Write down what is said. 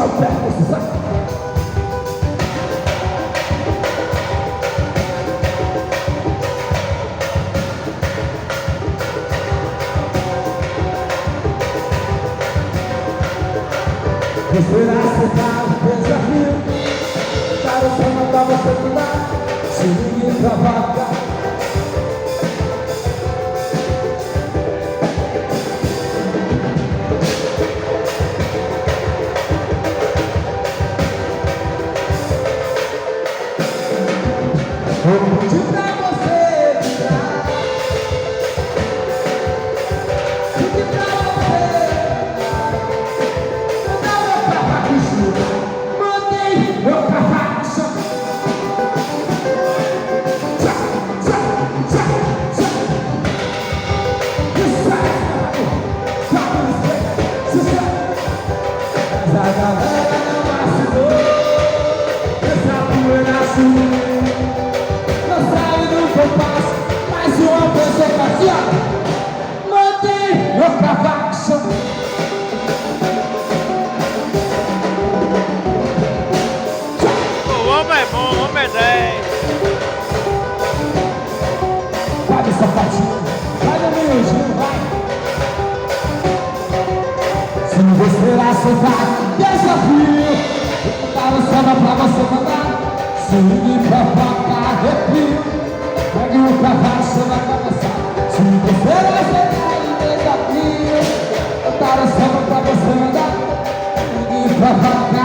o pé, saco. Esperar acertar o desafio, dar o samba pra você mudar, se ninguém trabalha. Vou pedir pra você virar, pedir pra você. Meu cavaco só tchá, tchá, tchá, tchá. Tamires Freitas, mas a galera não vacinou. Essa poeira sumiu, não sai do compasso. Mais uma pessoa assim, ó. Mantém meu cavaco só. É bom, o homem é 10. Vai de sapatinho, vai no miudinho, vai. Se você aceitar desafio, vou dar o samba pra você mandar. Se ninguém pra facar arrepio, pegue o cavaco na cabeça. Se você aceitar o desafio, vou dar o samba pra você mandar. Se ninguém pra facar